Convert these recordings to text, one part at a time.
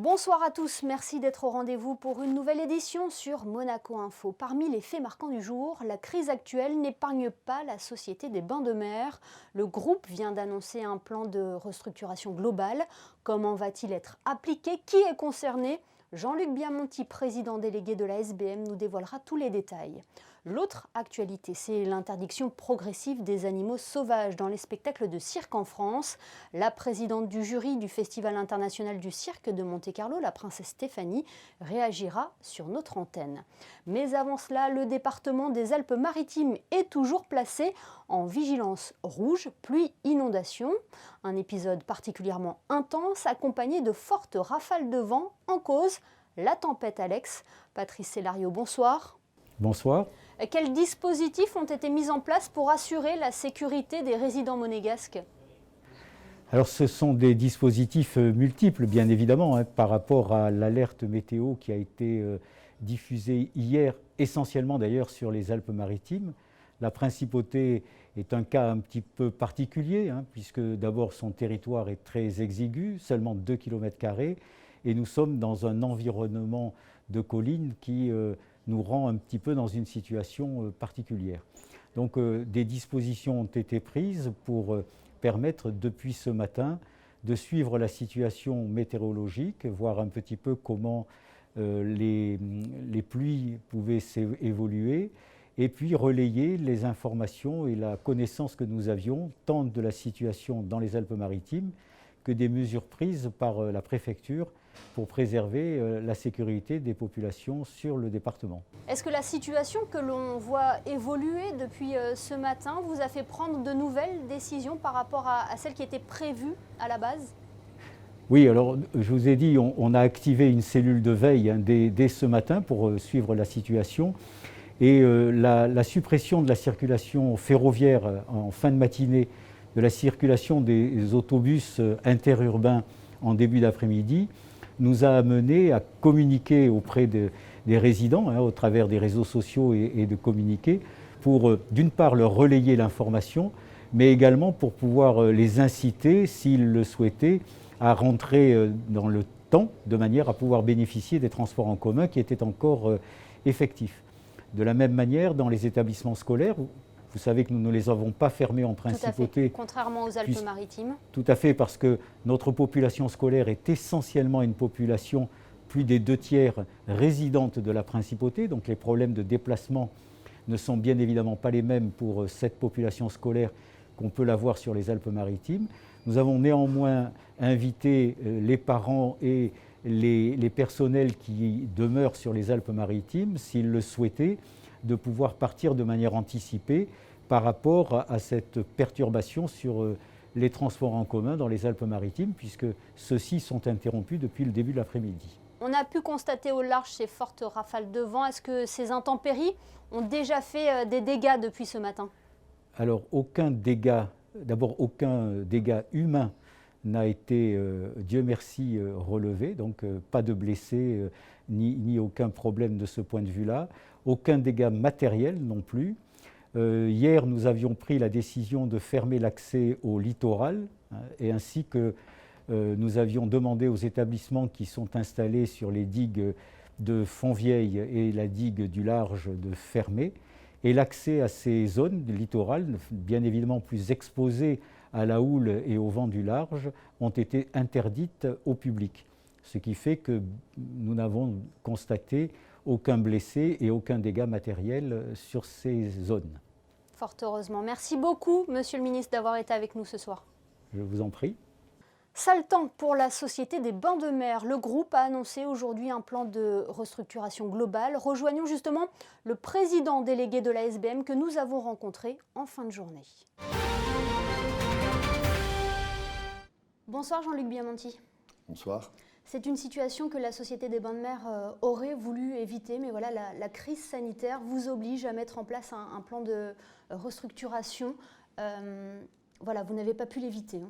Bonsoir à tous, merci d'être au rendez-vous pour une nouvelle édition sur Monaco Info. Parmi les faits marquants du jour, la crise actuelle n'épargne pas la Société des Bains de Mer. Le groupe vient d'annoncer un plan de restructuration globale. Comment va-t-il être appliqué? Qui est concerné? Jean-Luc Biamonti, président délégué de la SBM, nous dévoilera tous les détails. L'autre actualité, c'est l'interdiction progressive des animaux sauvages dans les spectacles de cirque en France. La présidente du jury du Festival international du cirque de Monte-Carlo, la princesse Stéphanie, réagira sur notre antenne. Mais avant cela, le département des Alpes-Maritimes est toujours placé en vigilance rouge, pluie, inondation. Un épisode particulièrement intense, accompagné de fortes rafales de vent, en cause la tempête Alex. Patrice Célario, bonsoir. Bonsoir. Quels dispositifs ont été mis en place pour assurer la sécurité des résidents monégasques? Alors ce sont des dispositifs multiples, bien évidemment, par rapport à l'alerte météo qui a été diffusée hier, essentiellement d'ailleurs sur les Alpes-Maritimes. La Principauté est un cas un petit peu particulier, puisque d'abord son territoire est très exigu, seulement 2 km², et nous sommes dans un environnement de collines qui nous rend un petit peu dans une situation particulière. Donc des dispositions ont été prises pour permettre depuis ce matin de suivre la situation météorologique, voir un petit peu comment les pluies pouvaient évoluer, et puis relayer les informations et la connaissance que nous avions, tant de la situation dans les Alpes-Maritimes que des mesures prises par la préfecture pour préserver la sécurité des populations sur le département. Est-ce que la situation que l'on voit évoluer depuis ce matin vous a fait prendre de nouvelles décisions par rapport à celles qui étaient prévues à la base? Oui, alors je vous ai dit, on a activé une cellule de veille dès ce matin pour suivre la situation. Et la suppression de la circulation ferroviaire en fin de matinée, de la circulation des autobus interurbains en début d'après-midi, nous a amené à communiquer auprès des résidents, au travers des réseaux sociaux et de communiquer, pour d'une part leur relayer l'information, mais également pour pouvoir les inciter, s'ils le souhaitaient, à rentrer dans le temps, de manière à pouvoir bénéficier des transports en commun qui étaient encore effectifs. De la même manière, dans les établissements scolaires, vous savez que nous ne les avons pas fermés en Principauté. Tout à fait, contrairement aux Alpes-Maritimes. Tout à fait, parce que notre population scolaire est essentiellement une population, plus des 2/3 résidente de la Principauté, donc les problèmes de déplacement ne sont bien évidemment pas les mêmes pour cette population scolaire qu'on peut l'avoir sur les Alpes-Maritimes. Nous avons néanmoins invité les parents et les personnels qui demeurent sur les Alpes-Maritimes, s'ils le souhaitaient, de pouvoir partir de manière anticipée par rapport à cette perturbation sur les transports en commun dans les Alpes-Maritimes, puisque ceux-ci sont interrompus depuis le début de l'après-midi. On a pu constater au large ces fortes rafales de vent. Est-ce que ces intempéries ont déjà fait des dégâts depuis ce matin? Alors, aucun dégât humain n'a été, Dieu merci, relevé, donc pas de blessés, ni aucun problème de ce point de vue-là, aucun dégât matériel non plus. Hier, nous avions pris la décision de fermer l'accès au littoral, et ainsi que nous avions demandé aux établissements qui sont installés sur les digues de Fontvieille et la digue du Large de fermer. Et l'accès à ces zones littorales, bien évidemment plus exposées à la houle et au vent du large, ont été interdites au public. Ce qui fait que nous n'avons constaté aucun blessé et aucun dégât matériel sur ces zones. Fort heureusement. Merci beaucoup, Monsieur le Ministre, d'avoir été avec nous ce soir. Je vous en prie. Sale temps pour la Société des Bains de Mer. Le groupe a annoncé aujourd'hui un plan de restructuration globale. Rejoignons justement le président délégué de la SBM que nous avons rencontré en fin de journée. Bonsoir Jean-Luc Biamonti. Bonsoir. C'est une situation que la Société des Bains de Mer aurait voulu éviter, mais voilà, la crise sanitaire vous oblige à mettre en place un plan de restructuration. Voilà, vous n'avez pas pu l'éviter.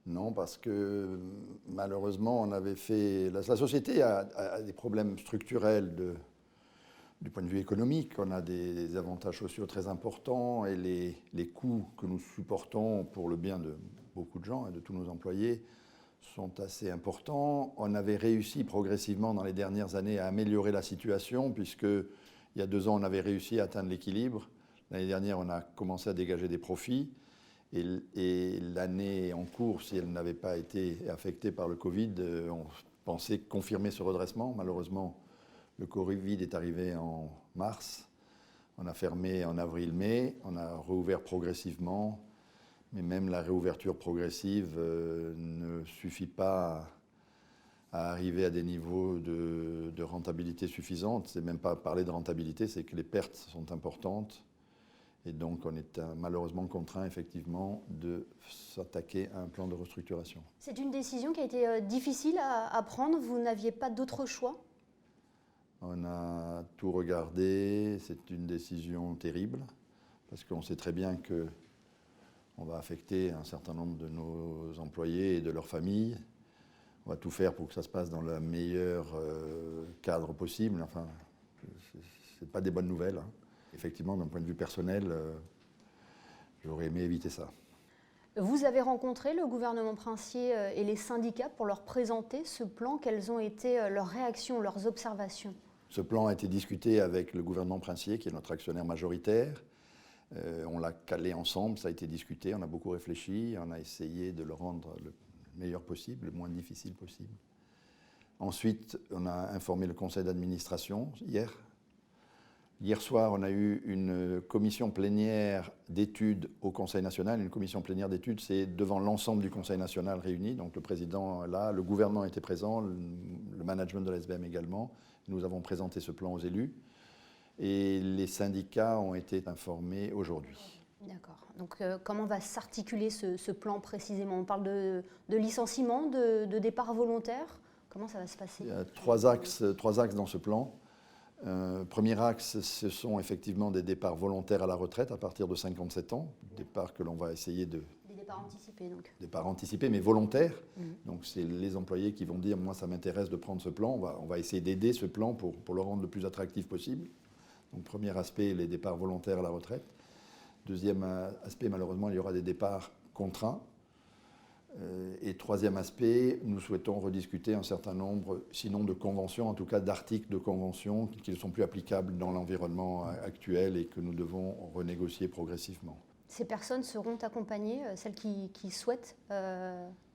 Non, parce que malheureusement, on avait fait. La société a des problèmes structurels du point de vue économique. On a des avantages sociaux très importants et les coûts que nous supportons pour le bien de beaucoup de gens et de tous nos employés sont assez importants. On avait réussi progressivement dans les dernières années à améliorer la situation, puisque il y a 2 ans, on avait réussi à atteindre l'équilibre. L'année dernière, on a commencé à dégager des profits. Et l'année en cours, si elle n'avait pas été affectée par le Covid, on pensait confirmer ce redressement. Malheureusement, le Covid est arrivé en mars. On a fermé en avril-mai. On a rouvert progressivement. Mais même la réouverture progressive ne suffit pas à arriver à des niveaux de rentabilité suffisantes. C'est même pas parler de rentabilité, c'est que les pertes sont importantes. Et donc, on est malheureusement contraint, effectivement, de s'attaquer à un plan de restructuration. C'est une décision qui a été difficile à prendre. Vous n'aviez pas d'autre choix? On a tout regardé. C'est une décision terrible, parce qu'on sait très bien qu'on va affecter un certain nombre de nos employés et de leurs familles. On va tout faire pour que ça se passe dans le meilleur cadre possible. Enfin, ce n'est pas des bonnes nouvelles, hein. Effectivement, d'un point de vue personnel, j'aurais aimé éviter ça. Vous avez rencontré le gouvernement princier et les syndicats pour leur présenter ce plan. Quelles ont été leurs réactions, leurs observations? Ce plan a été discuté avec le gouvernement princier, qui est notre actionnaire majoritaire. On l'a calé ensemble, ça a été discuté, on a beaucoup réfléchi, on a essayé de le rendre le meilleur possible, le moins difficile possible. Ensuite, on a informé le conseil d'administration hier. Hier soir, on a eu une commission plénière d'études au Conseil national. Une commission plénière d'études, c'est devant l'ensemble du Conseil national réuni. Donc le président est là, le gouvernement était présent, le management de la SBM également. Nous avons présenté ce plan aux élus et les syndicats ont été informés aujourd'hui. D'accord. Donc comment va s'articuler ce plan précisément? On parle de licenciement, de départ volontaire? Comment ça va se passer? Il y a trois axes dans ce plan. Premier axe, ce sont effectivement des départs volontaires à la retraite à partir de 57 ans, départs que l'on va essayer de... Des départs anticipés donc. Départs anticipés mais volontaires. Donc c'est les employés qui vont dire « moi ça m'intéresse de prendre ce plan », on va essayer d'aider ce plan pour le rendre le plus attractif possible. Donc premier aspect, les départs volontaires à la retraite. Deuxième aspect, malheureusement, il y aura des départs contraints. Et troisième aspect, nous souhaitons rediscuter un certain nombre, sinon de conventions, en tout cas d'articles de conventions qui ne sont plus applicables dans l'environnement actuel et que nous devons renégocier progressivement. Ces personnes seront accompagnées, celles qui souhaitent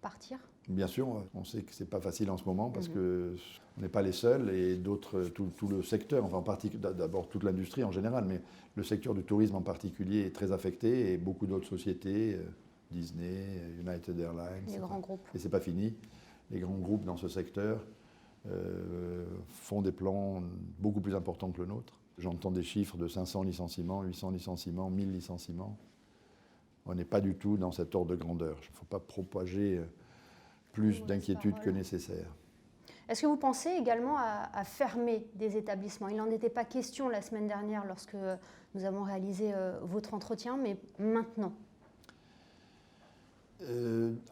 partir? Bien sûr, on sait que ce n'est pas facile en ce moment parce qu'on n'est pas les seuls et d'autres, tout le secteur, enfin en particulier, d'abord toute l'industrie en général, mais le secteur du tourisme en particulier est très affecté et beaucoup d'autres sociétés, Disney, United Airlines. Les grands groupes. Et ce n'est pas fini. Les grands groupes dans ce secteur font des plans beaucoup plus importants que le nôtre. J'entends des chiffres de 500 licenciements, 800 licenciements, 1000 licenciements. On n'est pas du tout dans cet ordre de grandeur. Il ne faut pas propager plus d'inquiétude que nécessaire. Est-ce que vous pensez également à fermer des établissements? Il n'en était pas question la semaine dernière lorsque nous avons réalisé votre entretien, mais maintenant?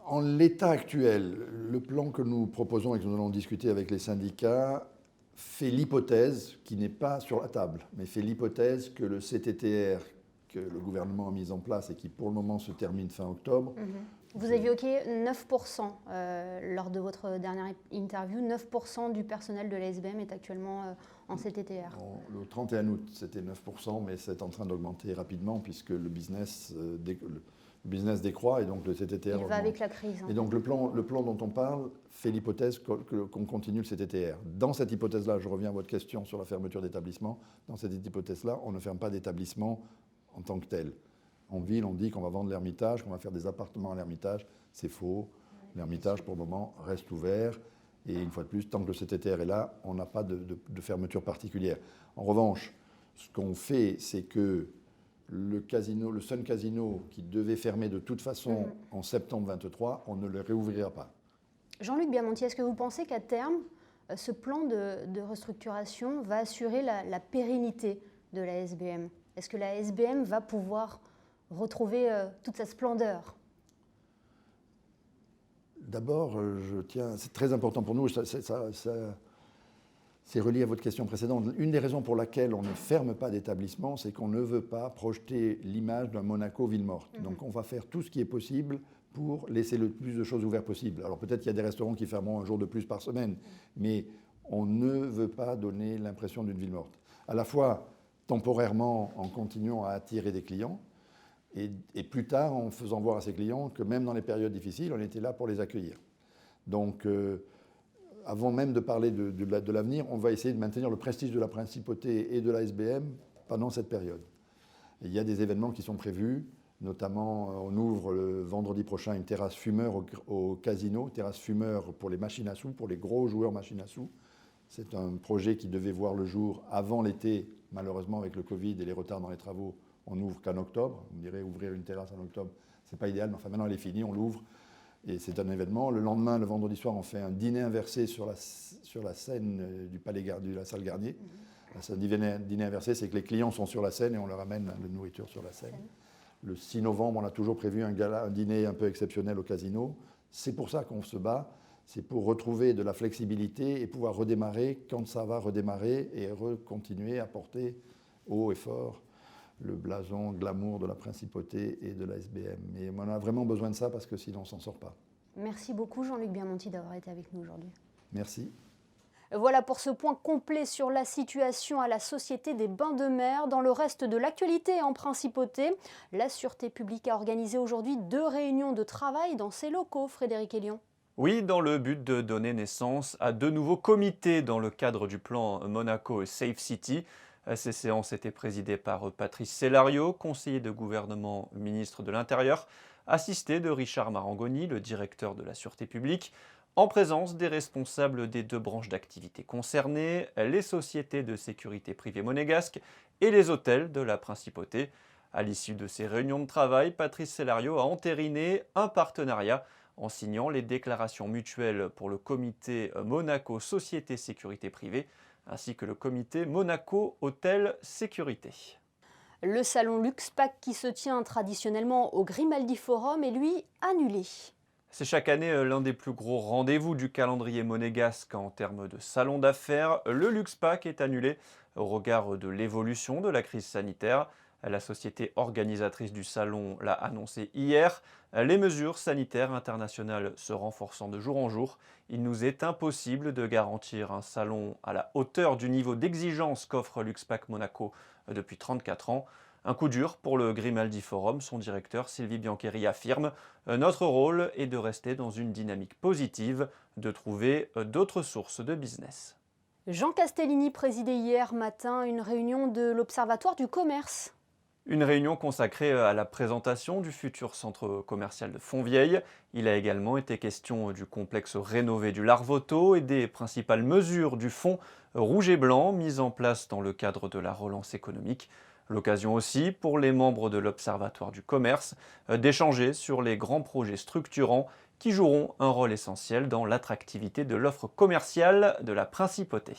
En l'état actuel, le plan que nous proposons et que nous allons discuter avec les syndicats fait l'hypothèse, qui n'est pas sur la table, mais fait l'hypothèse que le CTTR que le gouvernement a mis en place et qui pour le moment se termine fin octobre. Vous avez évoqué 9% lors de votre dernière interview. 9% du personnel de la SBM est actuellement en CTTR. Le 31 août, c'était 9%, mais c'est en train d'augmenter rapidement puisque le business décroît et donc le CTTR augmente. Il va avec la crise. Et donc le plan dont on parle fait l'hypothèse qu'on continue le CTTR. Dans cette hypothèse-là, je reviens à votre question sur la fermeture d'établissement, dans cette hypothèse-là, on ne ferme pas d'établissement en tant que tel. En ville, on dit qu'on va vendre l'Ermitage, qu'on va faire des appartements à l'Ermitage. C'est faux. L'Ermitage, pour le moment, reste ouvert. Et une fois de plus, tant que le CTTR est là, on n'a pas de fermeture particulière. En revanche, ce qu'on fait, c'est que le Sun Casino, qui devait fermer de toute façon en septembre 2023, on ne le réouvrira pas. Jean-Luc Biamonti, est-ce que vous pensez qu'à terme, ce plan de restructuration va assurer la pérennité de la SBM? Est-ce que la SBM va pouvoir retrouver toute sa splendeur? D'abord, c'est très important pour nous, c'est relié à votre question précédente. Une des raisons pour laquelle on ne ferme pas d'établissement, c'est qu'on ne veut pas projeter l'image d'un Monaco ville morte. Donc on va faire tout ce qui est possible pour laisser le plus de choses ouvertes possible. Alors peut-être qu'il y a des restaurants qui fermeront un jour de plus par semaine, mais on ne veut pas donner l'impression d'une ville morte. À la fois temporairement en continuant à attirer des clients, et plus tard en faisant voir à ces clients que même dans les périodes difficiles, on était là pour les accueillir. Donc avant même de parler de l'avenir, on va essayer de maintenir le prestige de la principauté et de la SBM pendant cette période. Et il y a des événements qui sont prévus, notamment on ouvre le vendredi prochain une terrasse fumeur au casino, terrasse fumeur pour les machines à sous, pour les gros joueurs machines à sous. C'est un projet qui devait voir le jour avant l'été. Malheureusement, avec le Covid et les retards dans les travaux, on n'ouvre qu'en octobre. Vous me direz, ouvrir une terrasse en octobre, ce n'est pas idéal, mais enfin maintenant elle est finie, on l'ouvre. Et c'est un événement. Le lendemain, le vendredi soir, on fait un dîner inversé sur la scène du Palais de la salle Garnier. Un dîner inversé, c'est que les clients sont sur la scène et on leur amène la nourriture sur la scène. Le 6 novembre, on a toujours prévu un dîner un peu exceptionnel au casino. C'est pour ça qu'on se bat. C'est pour retrouver de la flexibilité et pouvoir redémarrer quand ça va redémarrer et continuer à porter haut et fort le blason glamour de la principauté et de la SBM. Mais on a vraiment besoin de ça parce que sinon on ne s'en sort pas. Merci beaucoup Jean-Luc Biamonti d'avoir été avec nous aujourd'hui. Merci. Voilà pour ce point complet sur la situation à la Société des Bains de Mer. Dans le reste de l'actualité en principauté, la Sûreté publique a organisé aujourd'hui 2 réunions de travail dans ses locaux, Frédéric Hélion. Oui, dans le but de donner naissance à 2 nouveaux comités dans le cadre du plan Monaco Safe City. Ces séances étaient présidées par Patrice Cellario, conseiller de gouvernement, ministre de l'Intérieur, assisté de Richard Marangoni, le directeur de la Sûreté publique, en présence des responsables des 2 branches d'activité concernées, les sociétés de sécurité privée monégasques et les hôtels de la Principauté. À l'issue de ces réunions de travail, Patrice Cellario a entériné un partenariat en signant les déclarations mutuelles pour le comité Monaco Société Sécurité Privée, ainsi que le comité Monaco Hôtel Sécurité. Le salon Luxpack qui se tient traditionnellement au Grimaldi Forum est lui annulé. C'est chaque année l'un des plus gros rendez-vous du calendrier monégasque en termes de salon d'affaires. Le Luxpack est annulé au regard de l'évolution de la crise sanitaire. La société organisatrice du salon l'a annoncé hier. Les mesures sanitaires internationales se renforçant de jour en jour, il nous est impossible de garantir un salon à la hauteur du niveau d'exigence qu'offre Luxpack Monaco depuis 34 ans. Un coup dur pour le Grimaldi Forum. Son directeur Sylvie Biancheri affirme « Notre rôle est de rester dans une dynamique positive, de trouver d'autres sources de business ». Jean Castellini présidait hier matin une réunion de l'Observatoire du commerce. Une réunion consacrée à la présentation du futur centre commercial de Fontvieille. Il a également été question du complexe rénové du Larvoto et des principales mesures du fonds rouge et blanc mis en place dans le cadre de la relance économique. L'occasion aussi pour les membres de l'Observatoire du commerce d'échanger sur les grands projets structurants qui joueront un rôle essentiel dans l'attractivité de l'offre commerciale de la Principauté.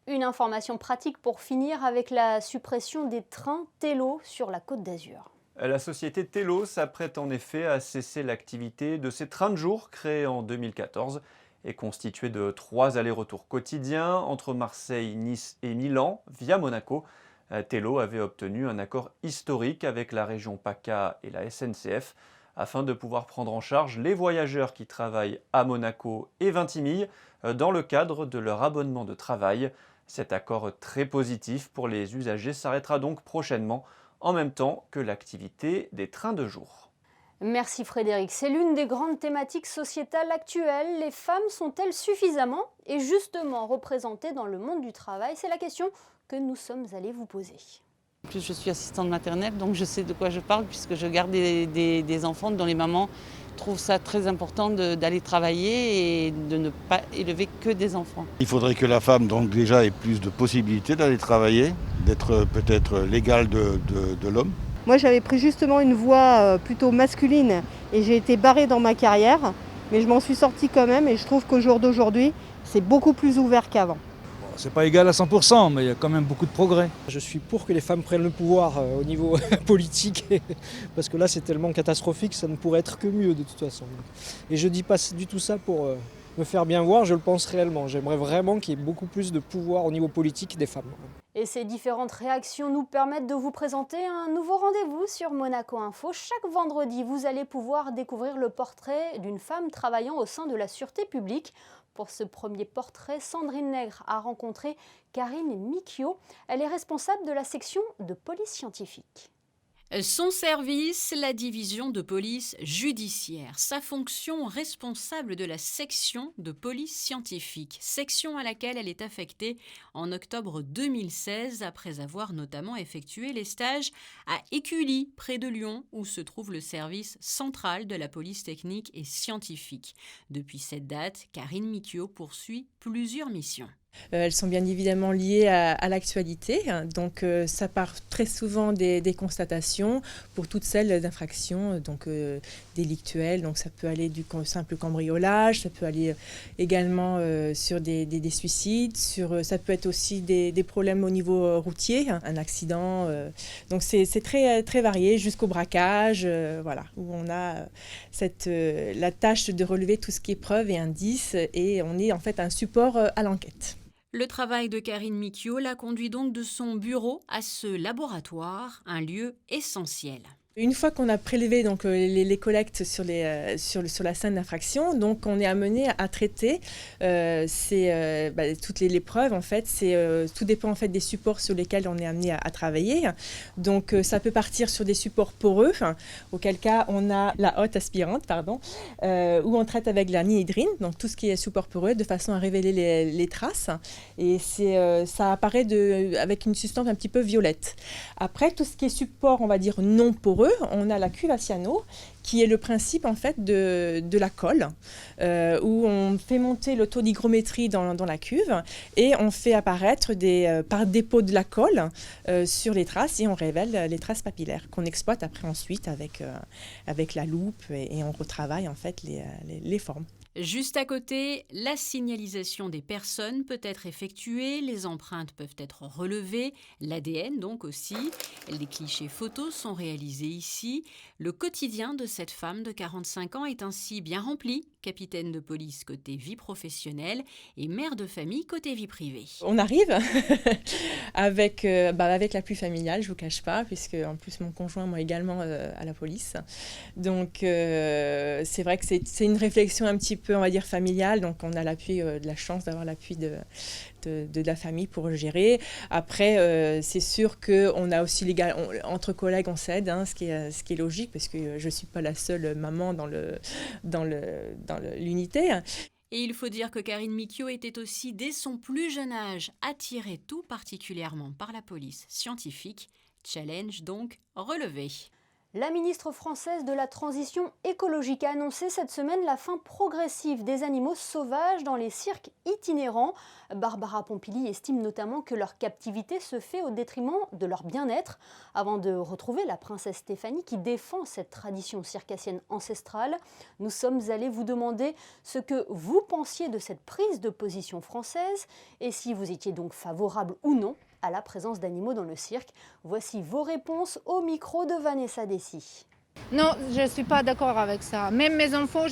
Une information pratique pour finir avec la suppression des trains Tello sur la Côte d'Azur. La société Tello s'apprête en effet à cesser l'activité de ses trains de jour créés en 2014 et constitués de 3 allers-retours quotidiens entre Marseille, Nice et Milan via Monaco. Tello avait obtenu un accord historique avec la région PACA et la SNCF afin de pouvoir prendre en charge les voyageurs qui travaillent à Monaco et Vintimille dans le cadre de leur abonnement de travail. Cet accord très positif pour les usagers s'arrêtera donc prochainement, en même temps que l'activité des trains de jour. Merci Frédéric. C'est l'une des grandes thématiques sociétales actuelles. Les femmes sont-elles suffisamment et justement représentées dans le monde du travail? C'est la question que nous sommes allés vous poser. En plus, je suis assistante maternelle, donc je sais de quoi je parle puisque je garde des enfants dont les mamans trouvent ça très important d'aller travailler et de ne pas élever que des enfants. Il faudrait que la femme donc déjà ait plus de possibilités d'aller travailler, d'être peut-être l'égale de l'homme. Moi j'avais pris justement une voie plutôt masculine et j'ai été barrée dans ma carrière, mais je m'en suis sortie quand même et je trouve qu'au jour d'aujourd'hui, c'est beaucoup plus ouvert qu'avant. C'est pas égal à 100%, mais il y a quand même beaucoup de progrès. Je suis pour que les femmes prennent le pouvoir au niveau politique, parce que là c'est tellement catastrophique, ça ne pourrait être que mieux de toute façon. Et je dis pas du tout ça pour me faire bien voir, je le pense réellement. J'aimerais vraiment qu'il y ait beaucoup plus de pouvoir au niveau politique des femmes. Et ces différentes réactions nous permettent de vous présenter un nouveau rendez-vous sur Monaco Info. Chaque vendredi, vous allez pouvoir découvrir le portrait d'une femme travaillant au sein de la sûreté publique. Pour ce premier portrait, Sandrine Nègre a rencontré Karine Miquio. Elle est responsable de la section de police scientifique. Son service, la division de police judiciaire. Sa fonction, responsable de la section de police scientifique. Section à laquelle elle est affectée en octobre 2016, après avoir notamment effectué les stages à Écully, près de Lyon, où se trouve le service central de la police technique et scientifique. Depuis cette date, Karine Miquio poursuit plusieurs missions. Elles sont bien évidemment liées à l'actualité, donc ça part très souvent des constatations pour toutes celles d'infractions donc délictuelles, donc ça peut aller du simple cambriolage, ça peut aller également sur des suicides, ça peut être aussi des problèmes au niveau routier, un accident, donc c'est très, très varié jusqu'au braquage, voilà, où on a la tâche de relever tout ce qui est preuves et indices et on est en fait un support à l'enquête. Le travail de Karine Miquio la conduit donc de son bureau à ce laboratoire, un lieu essentiel. Une fois qu'on a prélevé donc, les collectes sur la scène d'infraction, donc on est amené à traiter toutes les preuves. En fait, tout dépend en fait des supports sur lesquels on est amené à travailler. Donc ça peut partir sur des supports poreux, auquel cas on a la hotte aspirante, où on traite avec l'anhydrine, donc tout ce qui est support poreux, de façon à révéler les traces. Et ça apparaît avec une substance un petit peu violette. Après, tout ce qui est support, on va dire non poreux, on a la cuve à cyano, qui est le principe en fait de la colle, où on fait monter le taux d'hygrométrie dans la cuve et on fait apparaître par dépôt de la colle sur les traces et on révèle les traces papillaires qu'on exploite après ensuite avec la loupe et on retravaille en fait les formes. Juste à côté, la signalisation des personnes peut être effectuée, les empreintes peuvent être relevées, l'ADN donc aussi. Les clichés photos sont réalisés ici. Le quotidien de cette femme de 45 ans est ainsi bien rempli. Capitaine de police côté vie professionnelle et mère de famille côté vie privée. On arrive avec la pluie familiale, je ne vous cache pas, puisque en plus mon conjoint, moi également, à la police. Donc c'est vrai que c'est une réflexion un petit peu, on va dire, familiale. Donc on a l'appui, de la chance d'avoir l'appui de la famille pour gérer. Après, c'est sûr qu'on a aussi entre collègues, on s'aide, ce qui est logique, parce que je ne suis pas la seule maman dans l'unité. Et il faut dire que Karine Miquio était aussi, dès son plus jeune âge, attirée tout particulièrement par la police scientifique. Challenge donc relevé. La ministre française de la Transition écologique a annoncé cette semaine la fin progressive des animaux sauvages dans les cirques itinérants. Barbara Pompili estime notamment que leur captivité se fait au détriment de leur bien-être. Avant de retrouver la princesse Stéphanie qui défend cette tradition circassienne ancestrale, nous sommes allés vous demander ce que vous pensiez de cette prise de position française et si vous étiez donc favorable ou non à la présence d'animaux dans le cirque. Voici vos réponses au micro de Vanessa Dessy. Non, je ne suis pas d'accord avec ça. Même mes enfants,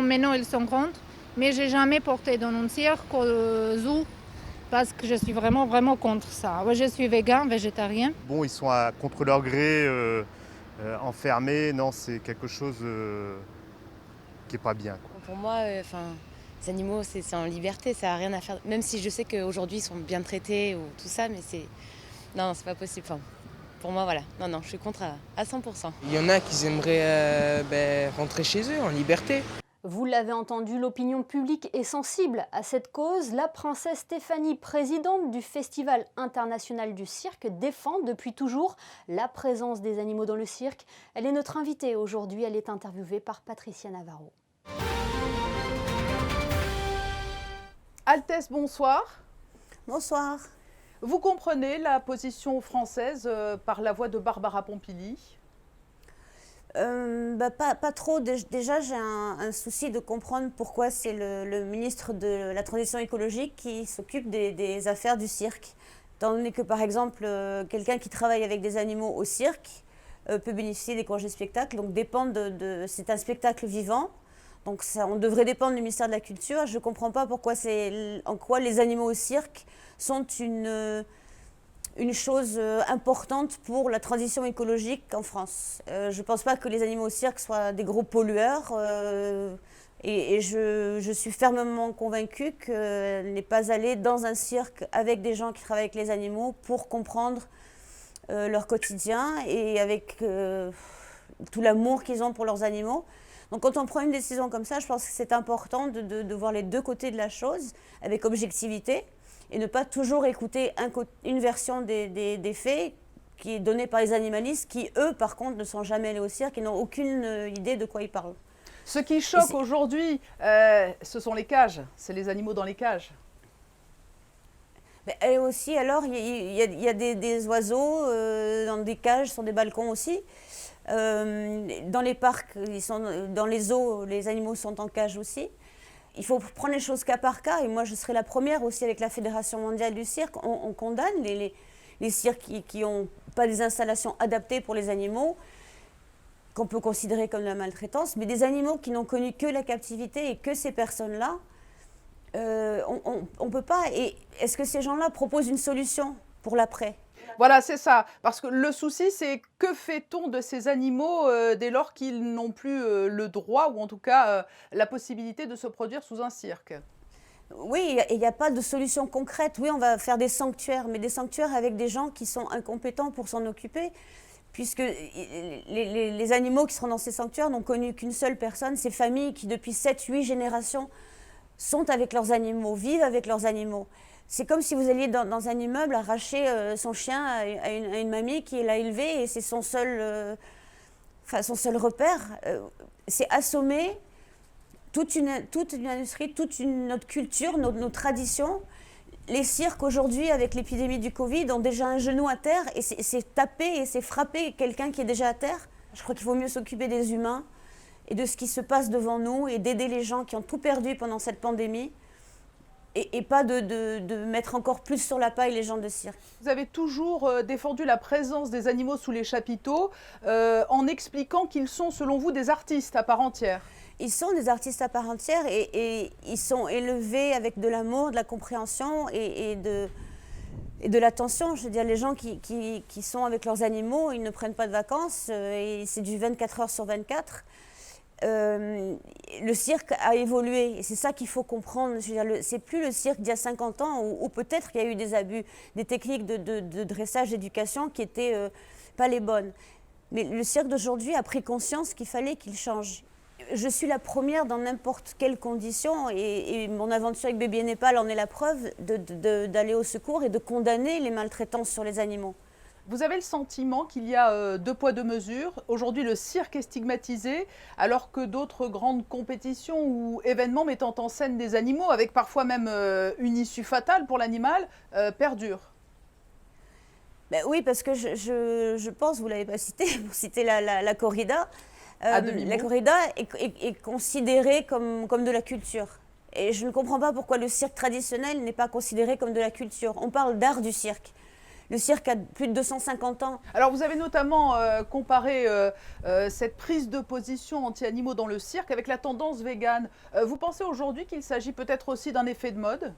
maintenant ils sont grands, mais je n'ai jamais porté dans un cirque au zoo parce que je suis vraiment, vraiment contre ça. Moi, je suis végétarien. Bon, ils sont contre leur gré, enfermés. Non, c'est quelque chose qui n'est pas bien, quoi. Pour moi, les animaux, c'est en liberté, ça n'a rien à faire. Même si je sais qu'aujourd'hui, ils sont bien traités ou tout ça, mais non, c'est pas possible. Pour moi, voilà. Non, je suis contre à 100%. Il y en a qui aimeraient rentrer chez eux en liberté. Vous l'avez entendu, l'opinion publique est sensible à cette cause. La princesse Stéphanie, présidente du Festival international du cirque, défend depuis toujours la présence des animaux dans le cirque. Elle est notre invitée aujourd'hui, elle est interviewée par Patricia Navarro. Altesse, bonsoir. Bonsoir. Vous comprenez la position française par la voix de Barbara Pompili ? Pas trop. Déjà, j'ai un souci de comprendre pourquoi c'est le ministre de la Transition écologique qui s'occupe des affaires du cirque. Étant donné que, par exemple, quelqu'un qui travaille avec des animaux au cirque peut bénéficier des congés spectacles, donc c'est un spectacle vivant. Donc on devrait dépendre du ministère de la Culture. Je ne comprends pas en quoi les animaux au cirque sont une chose importante pour la transition écologique en France. Je ne pense pas que les animaux au cirque soient des gros pollueurs et je suis fermement convaincue qu'elle n'est pas allée dans un cirque avec des gens qui travaillent avec les animaux pour comprendre leur quotidien et avec tout l'amour qu'ils ont pour leurs animaux. Donc quand on prend une décision comme ça, je pense que c'est important de voir les deux côtés de la chose avec objectivité et ne pas toujours écouter une version des faits qui est donnée par les animalistes qui, eux, par contre, ne sont jamais allés au cirque et n'ont aucune idée de quoi ils parlent. Ce qui choque aujourd'hui, ce sont les cages, c'est les animaux dans les cages. Et aussi, alors, il y a des oiseaux dans des cages, sur des balcons aussi. Dans les parcs, dans les zoos, les animaux sont en cage aussi. Il faut prendre les choses cas par cas. Et moi, je serai la première aussi avec la Fédération mondiale du cirque. On condamne les cirques qui n'ont pas des installations adaptées pour les animaux, qu'on peut considérer comme de la maltraitance. Mais des animaux qui n'ont connu que la captivité et que ces personnes-là, on ne peut pas. Et est-ce que ces gens-là proposent une solution pour l'après ? Voilà, c'est ça. Parce que le souci, c'est que fait-on de ces animaux dès lors qu'ils n'ont plus le droit, ou en tout cas la possibilité de se produire sous un cirque ? Oui, il n'y a pas de solution concrète. Oui, on va faire des sanctuaires, mais des sanctuaires avec des gens qui sont incompétents pour s'en occuper, puisque les animaux qui seront dans ces sanctuaires n'ont connu qu'une seule personne, ces familles qui, depuis 7-8 générations, sont avec leurs animaux, vivent avec leurs animaux. C'est comme si vous alliez dans un immeuble arracher son chien à une mamie qui l'a élevé et c'est son seul repère. C'est assommer toute une industrie, notre culture, nos traditions. Les cirques aujourd'hui, avec l'épidémie du Covid, ont déjà un genou à terre et c'est taper et c'est frapper quelqu'un qui est déjà à terre. Je crois qu'il vaut mieux s'occuper des humains et de ce qui se passe devant nous et d'aider les gens qui ont tout perdu pendant cette pandémie. Et pas de mettre encore plus sur la paille les gens de cirque. Vous avez toujours défendu la présence des animaux sous les chapiteaux en expliquant qu'ils sont, selon vous, des artistes à part entière. Ils sont des artistes à part entière et ils sont élevés avec de l'amour, de la compréhension et de l'attention. Je veux dire, les gens qui sont avec leurs animaux, ils ne prennent pas de vacances et c'est du 24 heures sur 24. Le cirque a évolué et c'est ça qu'il faut comprendre. C'est plus le cirque d'il y a 50 ans où peut-être qu'il y a eu des abus, des techniques de dressage, d'éducation qui n'étaient pas les bonnes. Mais le cirque d'aujourd'hui a pris conscience qu'il fallait qu'il change. Je suis la première dans n'importe quelle condition et mon aventure avec Baby Népal en est la preuve d'aller au secours et de condamner les maltraitances sur les animaux. Vous avez le sentiment qu'il y a deux poids, deux mesures. Aujourd'hui, le cirque est stigmatisé, alors que d'autres grandes compétitions ou événements mettant en scène des animaux, avec parfois même une issue fatale pour l'animal, perdurent. Ben oui, parce que je pense, vous ne l'avez pas cité, pour citer la corrida, la corrida est considérée comme de la culture. Et je ne comprends pas pourquoi le cirque traditionnel n'est pas considéré comme de la culture. On parle d'art du cirque. Le cirque a plus de 250 ans. Alors vous avez notamment comparé cette prise de position anti-animaux dans le cirque avec la tendance végane. Vous pensez aujourd'hui qu'il s'agit peut-être aussi d'un effet de mode ?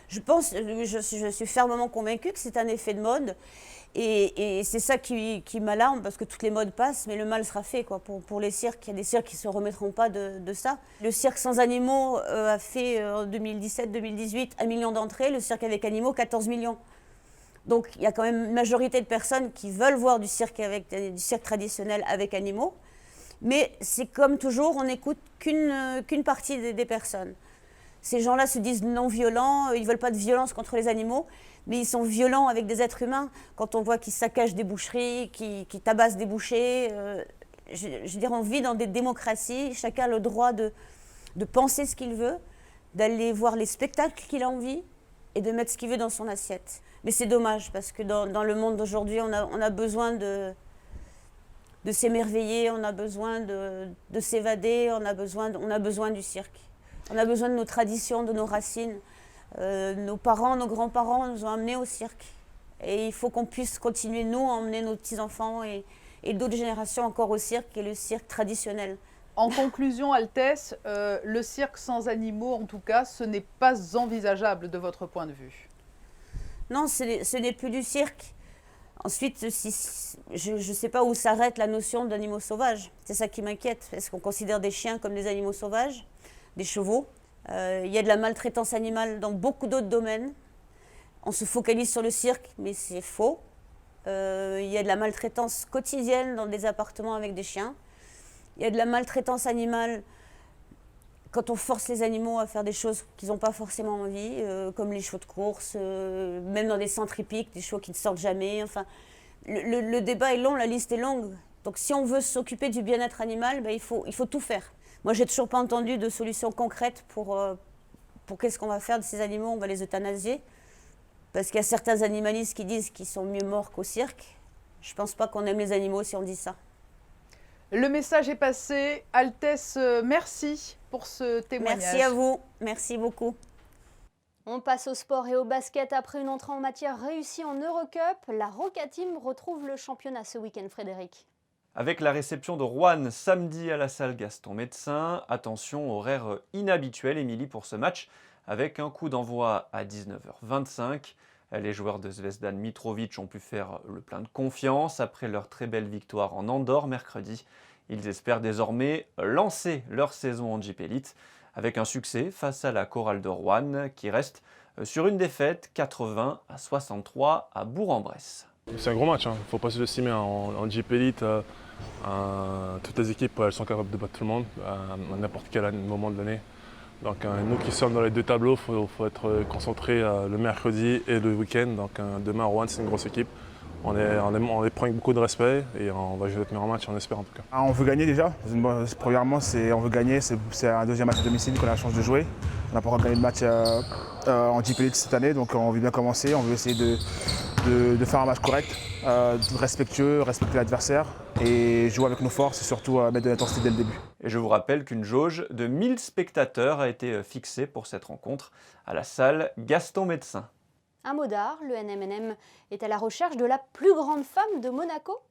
Je suis fermement convaincue que c'est un effet de mode. Et c'est ça qui m'alarme, parce que toutes les modes passent, mais le mal sera fait pour les cirques. Il y a des cirques qui ne se remettront pas de ça. Le cirque sans animaux a fait en 2017-2018 1 million d'entrées, le cirque avec animaux 14 millions. Donc il y a quand même une majorité de personnes qui veulent voir du cirque traditionnel avec animaux. Mais c'est comme toujours, on n'écoute qu'une partie des personnes. Ces gens-là se disent non violents, ils ne veulent pas de violence contre les animaux, mais ils sont violents avec des êtres humains. Quand on voit qu'ils saccagent des boucheries, qu'ils tabassent des bouchers, je veux dire, on vit dans des démocraties, chacun a le droit de penser ce qu'il veut, d'aller voir les spectacles qu'il a envie et de mettre ce qu'il veut dans son assiette. Mais c'est dommage, parce que dans le monde d'aujourd'hui, on a besoin de s'émerveiller, on a besoin de s'évader, on a besoin du cirque. On a besoin de nos traditions, de nos racines. Nos parents, nos grands-parents nous ont amenés au cirque. Et il faut qu'on puisse continuer, nous, à emmener nos petits-enfants et d'autres générations encore au cirque, et le cirque traditionnel. En conclusion, Altesse, le cirque sans animaux, en tout cas, ce n'est pas envisageable de votre point de vue. Non, ce n'est plus du cirque. Ensuite, je ne sais pas où s'arrête la notion d'animaux sauvages. C'est ça qui m'inquiète. Est-ce qu'on considère des chiens comme des animaux sauvages, des chevaux? Il y a de la maltraitance animale dans beaucoup d'autres domaines. On se focalise sur le cirque, mais c'est faux. Il y a de la maltraitance quotidienne dans des appartements avec des chiens. Il y a de la maltraitance animale quand on force les animaux à faire des choses qu'ils n'ont pas forcément envie, comme les chevaux de course, même dans des centres hippiques, des chevaux qui ne sortent jamais. Enfin, le débat est long, la liste est longue. Donc si on veut s'occuper du bien-être animal, ben, il faut tout faire. Moi, je n'ai toujours pas entendu de solution concrète pour qu'est-ce qu'on va faire de ces animaux. On va les euthanasier. Parce qu'il y a certains animalistes qui disent qu'ils sont mieux morts qu'au cirque. Je ne pense pas qu'on aime les animaux si on dit ça. Le message est passé. Altesse, merci pour ce témoignage. Merci à vous. Merci beaucoup. On passe au sport et au basket. Après une entrée en matière réussie en Eurocup, la Roca Team retrouve le championnat ce week-end, Frédéric. Avec la réception de Roanne samedi à la salle Gaston Médecin, attention, horaire inhabituel, Émilie, pour ce match, avec un coup d'envoi à 19h25. Les joueurs de Zvezdan Mitrovic ont pu faire le plein de confiance après leur très belle victoire en Andorre mercredi. Ils espèrent désormais lancer leur saison en Jeep Elite avec un succès face à la chorale de Roanne qui reste sur une défaite 80-63 à Bourg-en-Bresse. C'est un gros match, il ne faut pas se sous-estimer en Jeep Elite. Toutes les équipes elles sont capables de battre tout le monde à n'importe quel moment de l'année. Donc nous qui sommes dans les deux tableaux, il faut être concentrés le mercredi et le week-end. Donc demain, Roanne, c'est une grosse équipe. On les prend avec beaucoup de respect et on va jouer notre meilleur match, on espère en tout cas. On veut gagner déjà. Premièrement, on veut gagner. C'est un deuxième match à domicile qu'on a la chance de jouer. On n'a pas encore gagné de match en Jeep Elite cette année, donc on veut bien commencer. On veut essayer de faire un match correct, respectueux, respecter l'adversaire et jouer avec nos forces et surtout mettre de l'intensité dès le début. Et je vous rappelle qu'une jauge de 1000 spectateurs a été fixée pour cette rencontre à la salle Gaston Médecin. À Modard, le NMNM est à la recherche de la plus grande femme de Monaco.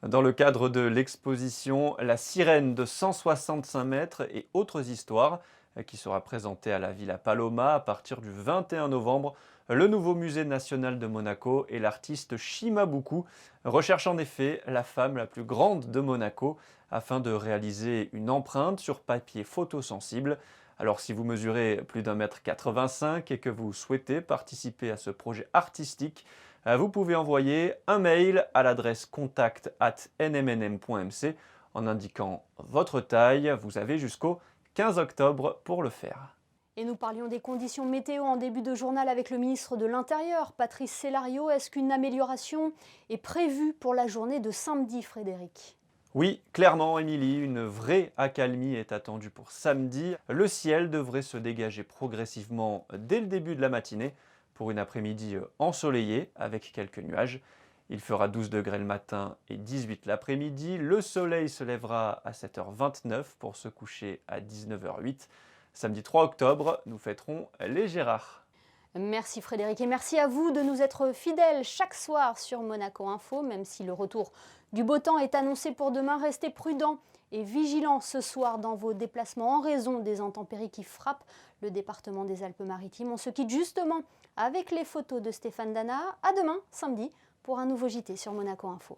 Dans le cadre de l'exposition La Sirène de 165 mètres et autres histoires, qui sera présentée à la Villa Paloma à partir du 21 novembre, le nouveau musée national de Monaco et l'artiste Shimabuku recherchent en effet la femme la plus grande de Monaco afin de réaliser une empreinte sur papier photosensible. Alors si vous mesurez plus d'1,85 m et que vous souhaitez participer à ce projet artistique, vous pouvez envoyer un mail à l'adresse contact@nmnm.mc en indiquant votre taille. Vous avez jusqu'au 15 octobre pour le faire. Et nous parlions des conditions météo en début de journal avec le ministre de l'Intérieur, Patrice Célario. Est-ce qu'une amélioration est prévue pour la journée de samedi, Frédéric ? Oui, clairement, Émilie, une vraie accalmie est attendue pour samedi. Le ciel devrait se dégager progressivement dès le début de la matinée pour une après-midi ensoleillée avec quelques nuages. Il fera 12 degrés le matin et 18 l'après-midi. Le soleil se lèvera à 7h29 pour se coucher à 19h08. Samedi 3 octobre, nous fêterons les Gérards. Merci Frédéric et merci à vous de nous être fidèles chaque soir sur Monaco Info. Même si le retour du beau temps est annoncé pour demain, restez prudents et vigilants ce soir dans vos déplacements en raison des intempéries qui frappent le département des Alpes-Maritimes. On se quitte justement avec les photos de Stéphane Dana. À demain, samedi, pour un nouveau JT sur Monaco Info.